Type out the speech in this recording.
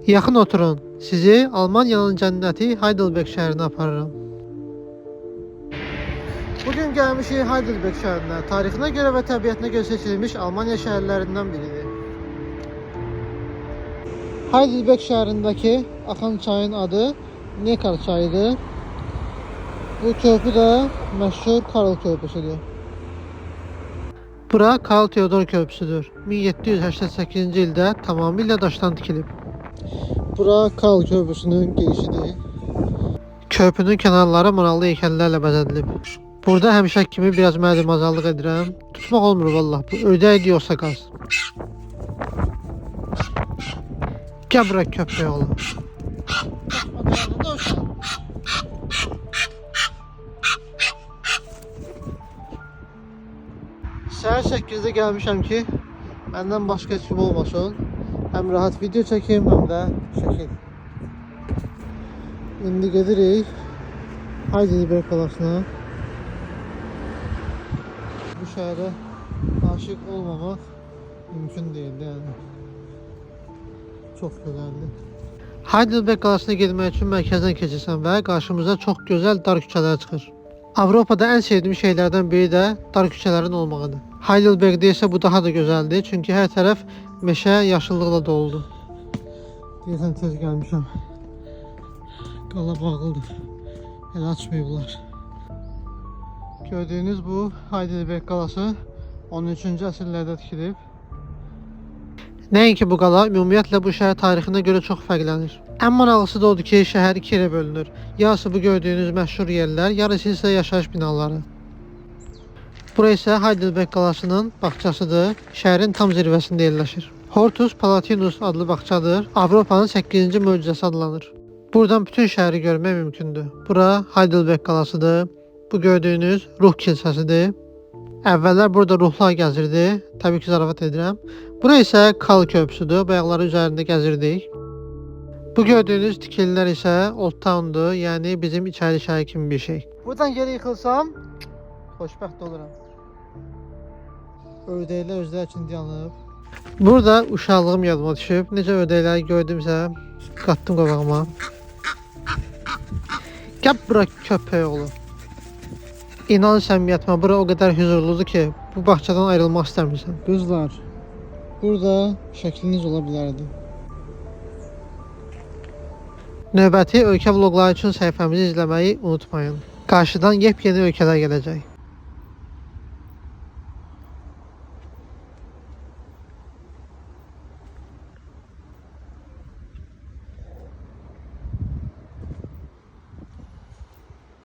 Yaxın oturun. Sizi Almanya'nın cənnəti Heidelberg şəhərinə aparıram. Bugün gəlmişik Heidelberg şəhərinə. Tarixinə görə və təbiətinə görə seçilmiş Almanya şəhərlərindən biridir. Heidelberg şəhərindəki axan çayın adı Neckar çayıdır. Bu köprü də məşhur Karl köprüsüdür. Bura Karl Theodor köprüsüdür. 1788-ci ildə tamamilə daşdan tikilib. Bura Karl köprüsünün girişidir. Köprünün kənarları maraqlı heykəllərlə bəzədilib. Burada həmişə kimi biraz mərdimazallıq edirəm. Tutmaq olmur vallah. Bu ördəkdir yoxsa qaz. Gəl bura köprü yolu. Səhər 8-də gəlmişəm ki, məndən başqa heç kim olmasın. Həm rahat video çəkim, həm də şəkil. İndi gedirik Heidelberg qalasına. Bu şəhərə aşiq olmamaq mümkün deyildi yəni. Çox gözəldir. Heidelberg qalasına getmək üçün mərkəzdən keçirsən və qarşımıza çox gözəl dar küçələr çıxır. Avropada ən sevdiyim şeylərdən biri də dar küçələrin olmağıdır. Heidelbergdə isə bu daha da gözəldir, çünki hər tərəf meşə, yaşıllıqla doludur. Deyəsən tez gəlmişəm. Qala bağlıdır. Hələ açmayıblar. Gördüyünüz bu Heidelberg qalası 13-cü əsrlərdə tikilib. Nəinki bu qala, ümumiyyətlə bu şəhər tarixinə görə çox fərqlənir. Ən maraqlısı da odur ki, şəhər iki yerə bölünür. Yarısı bu gördüyünüz məşhur yerlər, yarısı isə yaşayış binaları. Bura isə Heidelberg qalasının bağçasıdır. Şəhərin tam zirvəsində yerləşir. Hortus Palatinus adlı bağçadır. Avropanın 8-ci möcüzəsi adlanır. Buradan bütün şəhəri görmək mümkündür. Bura Heidelberg qalasıdır. Bu gördüyünüz ruh kilsəsidir. Əvvəllər burada ruhlar gəzirdi. Təbii ki, zarafat edirəm. Bura isə Karl köprüsüdür. Bayaqları üzərində gəzirdik. Bu gördüyünüz tikililər isə Old Town'dur. Yəni bizim içəri şəhər kimi bir şey. Buradan geri yıxılsam xoşbəxt oluram. Ördəklər özləri üçün dayanıb. Burada uşaqlığım yadıma düşüb. Necə ördəkləri gördümsə qatdım qabağıma. Gəl bura köpək oğlu. İnan səmimiyyətimə, bura o qədər huzurludur ki, bu bağçadan ayrılmaq istəmirsən. Qızlar, burada şəkliniz ola bilərdi. Növbəti ölkə vloqları üçün səhifəmizi izləməyi unutmayın. Qarşıdan yepyeni ölkələr gələcək.